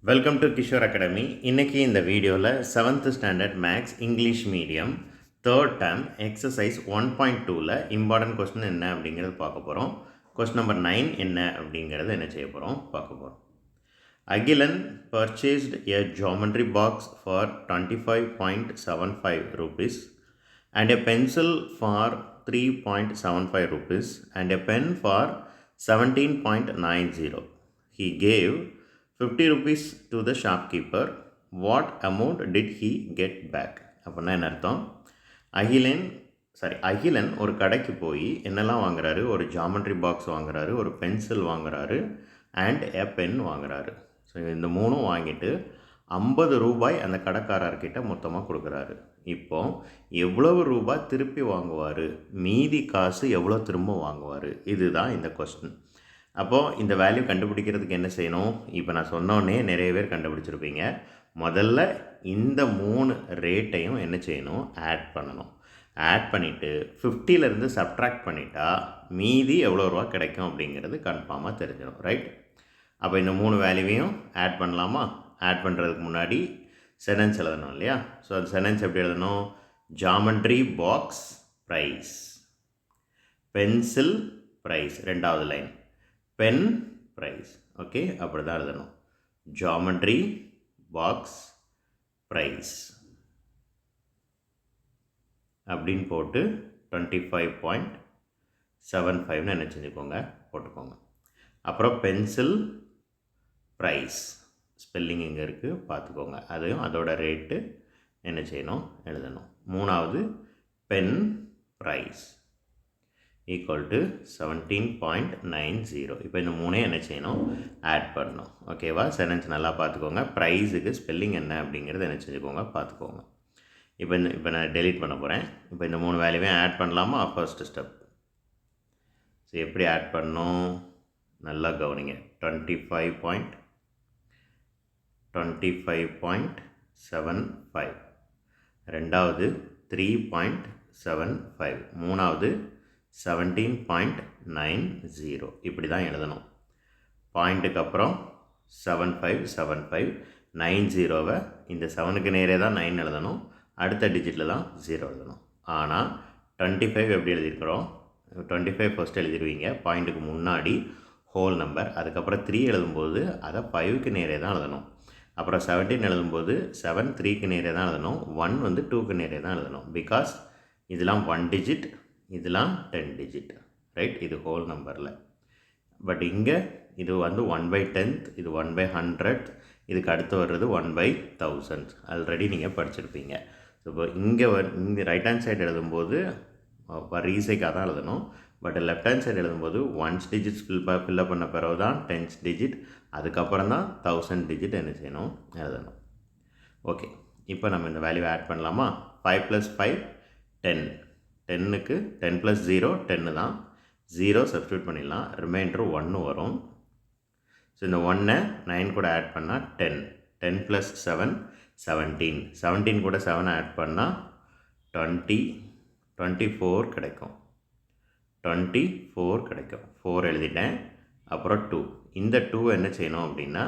Welcome to Kishore academy. இன்றைக்கி இந்த வீடியோவில் 7th standard maths English medium third term exercise 1.2ல் இம்பார்ட்டன்ட் கொஸ்டின் என்ன அப்படிங்கிறது பார்க்க போகிறோம். கொஸ்டின் நம்பர் 9 என்ன அப்படிங்கிறது என்ன செய்ய போகிறோம் பார்க்க போகிறோம். Akilan purchased a geometry box for 25.75 rupees and a pencil for 3.75 rupees and a pen for 17.90. He gave 50 rupees to the shopkeeper. What amount did he get back? அப்படின்னா என்ன அர்த்தம்? அகிலன் ஒரு கடைக்கு போய் என்னெல்லாம் வாங்குறாரு? ஒரு ஜாமெட்ரி பாக்ஸ் வாங்குறாரு, ஒரு பென்சில் வாங்குறாரு அண்ட் எ பென் வாங்குறாரு. ஸோ இந்த மூணும் வாங்கிட்டு 50 ரூபாய் அந்த கடைக்காரர்கிட்ட மொத்தமாக கொடுக்குறாரு. இப்போ எவ்வளவு ரூபாய் திருப்பி வாங்குவார், மீதி காசு எவ்வளோ திரும்ப வாங்குவார், இதுதான் இந்த கொஸ்டின். அப்போது இந்த வேல்யூ கண்டுபிடிக்கிறதுக்கு என்ன செய்யணும்? இப்போ நான் சொன்னோன்னே நிறைய பேர் கண்டுபிடிச்சிருப்பீங்க. முதல்ல இந்த 3 ரேட்டையும் என்ன செய்யணும்? ஆட் பண்ணணும். ஆட் பண்ணிவிட்டு 50லேருந்து சப்ட்ராக்ட் பண்ணிட்டா மீதி எவ்வளோ ரூபா கிடைக்கும் அப்படிங்கிறது கன்ஃபார்மாக தெரிஞ்சிடும். ரைட்? அப்போ இந்த 3 வேல்யூவையும் ஆட் பண்ணலாமா? ஆட் பண்ணுறதுக்கு முன்னாடி சென்டென்ஸ் எழுதணும் இல்லையா? ஸோ அந்த சென்டென்ஸ் எப்படி எழுதணும்? Geometry box price, pencil price, ரெண்டாவது லைன் பென் ப்ரைஸ். ஓகே, அப்படி தான் எழுதணும். ஜாமெட்ரி பாக்ஸ் ப்ரைஸ் அப்படின்னு போட்டு 25.75ன்னு என்ன செஞ்சுக்கோங்க, போட்டுக்கோங்க. அப்புறம் பென்சில் ப்ரைஸ், ஸ்பெல்லிங் எங்கே இருக்குது பார்த்துக்கோங்க, அதையும் அதோட ரேட்டு என்ன செய்யணும், எழுதணும். மூணாவது பென் ப்ரைஸ் ஈக்குவல் டு 17.90. இப்போ இந்த 3 என்ன செய்யணும்? ஆட் பண்ணணும். ஓகேவா? சென்டென்ஸ் நல்லா பார்த்துக்கோங்க. ப்ரைஸுக்கு ஸ்பெல்லிங் என்ன அப்படிங்கிறது என்ன செஞ்சுக்கோங்க, பார்த்துக்கோங்க. இப்போ நான் டெலீட் பண்ண போகிறேன். இப்போ இந்த 3 வேல்யூவையும் ஆட் பண்ணலாமா? First step. ஸோ எப்படி ஆட் பண்ணணும் நல்லா கவனிங்க. 25.75, ரெண்டாவது 3.75, மூணாவது 17.90. இப்படி தான் எழுதணும். பாயிண்ட்டுக்கு அப்புறம் 75, 90வை இந்த 7க்கு நேரே தான் 9 எழுதணும், அடுத்த டிஜிட்டில் தான் 0 எழுதணும். ஆனால் 25 எப்படி எழுதியிருக்கிறோம்? 25 ஃபஸ்ட் எழுதிடுவீங்க, பாயிண்ட்டுக்கு முன்னாடி ஹோல் நம்பர். அதுக்கப்புறம் 3 எழுதும்போது அதை 5க்கு நேரே தான் எழுதணும். அப்புறம் 17 எழுதும்போது 7 3க்கு நேரே தான் எழுதணும், 1 வந்து 2க்கு நேரே தான் எழுதணும். பிகாஸ் இதெல்லாம் 1 டிஜிட், இதெல்லாம் 10 டிஜிட். ரைட்? இது ஹோல் நம்பரில். பட் இங்கே இது வந்து 1/10, இது 1/100, இதுக்கு அடுத்து வர்றது 1/1000. ஆல்ரெடி நீங்கள் படிச்சிருப்பீங்க. ஸோ இப்போ இங்கே இங்கே ரைட் ஹேண்ட் சைடு எழுதும்போது ரீசைக்காக தான் எழுதணும். பட் லெஃப்ட் ஹேண்ட் சைடு எழுதும்போது 1 டிஜிட்ஸ் ஃபில்லப் பண்ண பிறகு தான் 10 டிஜிட், அதுக்கப்புறம் தான் 1000 டிஜிட் என்ன செய்யணும், எழுதணும். ஓகே, இப்போ நம்ம இந்த வேல்யூ ஆட் பண்ணலாமா? 5 + 5 10. 10க்கு 10 + 0 10 தான். 0 சப்ஸ்டியூட் பண்ணிடலாம், ரிமைண்டர் 1 வரும். ஸோ இந்த 1ஐ 9 கூட ஆட் பண்ணால் 10. 10 + 7 17. 17 கூட 7 ஆட் பண்ணால் 24 கிடைக்கும். 24 கிடைக்கும். 4 எழுதிட்டேன். அப்புறம் 2. இந்த 2 என்ன செய்யணும் அப்படின்னா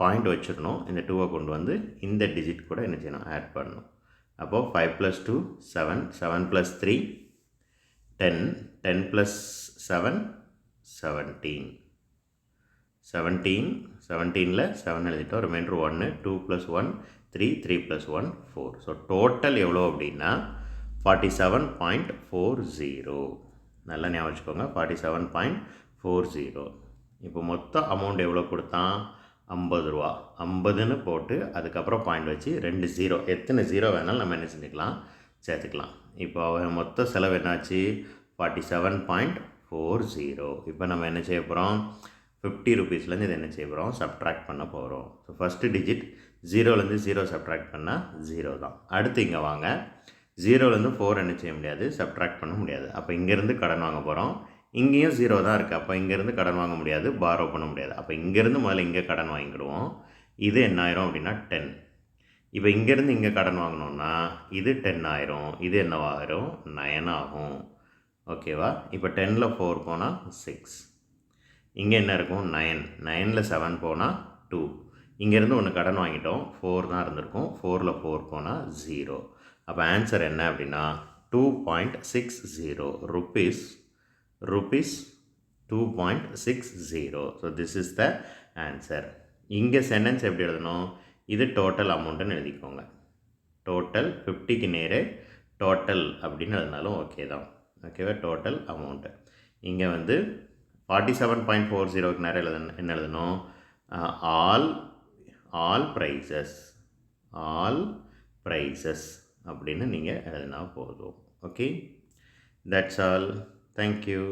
பாயிண்ட் வச்சிடணும். இந்த 2வை கொண்டு வந்து இந்த டிஜிட் கூட என்ன செய்யணும், ஆட் பண்ணணும். அப்போது 5 + 2 7, 7 + 3 10, 10 + 7 17. 17ல் 7 எழுதிட்டோம், ரிமைண்டர் 1, 2 + 1 3, 3 + 1 4. ஸோ டோட்டல் எவ்வளோ அப்படின்னா 47.40. நல்லா ஞாபகம் வச்சுக்கோங்க, 47.40. இப்போ மொத்த அமௌண்ட் எவ்வளோ கொடுத்தான்? 50 ரூபா. 50ன்னு போட்டு அதுக்கப்புறம் பாயிண்ட் வச்சு 2 0, எத்தனை 0 வேணாலும் நம்ம என்ன செஞ்சுக்கலாம், சேர்த்துக்கலாம். இப்போ மொத்த செலவு என்னாச்சு? 47.40. இப்போ நம்ம என்ன செய்ய போகிறோம்? 50 ரூபீஸ்லேருந்து இதை என்ன செய்ய போகிறோம், சப்ட்ராக்ட் பண்ண போகிறோம். ஸோ ஃபஸ்ட்டு டிஜிட் 0லேருந்து 0 சப்ட்ராக்ட் பண்ணால் 0 தான். அடுத்து இங்கே வாங்க, 0லேருந்து 4 என்ன செய்ய முடியாது, சப்ட்ராக்ட் பண்ண முடியாது. அப்போ இங்கேருந்து கடன் வாங்க போகிறோம். இங்கேயும் 0 தான் இருக்குது, அப்போ இங்கேருந்து கடன் வாங்க முடியாது, பாரோ பண்ண முடியாது. அப்போ இங்கேருந்து முதல்ல இங்கே கடன் வாங்கிடுவோம். இது என்ன ஆயிரும் அப்படின்னா 10. இப்போ இங்கேருந்து இங்கே கடன் வாங்கினோன்னா இது 10 ஆயிரும், இது என்னவாயிரும், 9 ஆகும். ஓகேவா? இப்போ 10ல் 4 போனால் 6. இங்கே என்ன இருக்கும்? 9. 9ல் 7 போனால் 2. இங்கேருந்து ஒன்று கடன் வாங்கிட்டோம், 4 தான் இருந்திருக்கும், 4ல் 4 போனால் 0. அப்போ ஆன்சர் என்ன அப்படின்னா 2.60 rupees 2.60. So this is the answer. இங்கே சென்டென்ஸ் எப்படி எழுதணும், இது டோட்டல் அமௌண்ட்டுன்னு எழுதிக்கோங்க. டோட்டல் 50க்கு நேரே டோட்டல் அப்படின்னு எழுதினாலும் ஓகே தான். ஓகேவா, டோட்டல் அமௌண்ட்டு. இங்கே வந்து 47.40க்கு நேரம் என்ன எழுதணும், ஆல் ப்ரைஸஸ் அப்படின்னு நீங்கள் எழுதினா போதும். Okay, that's all. தேங்க்யூ.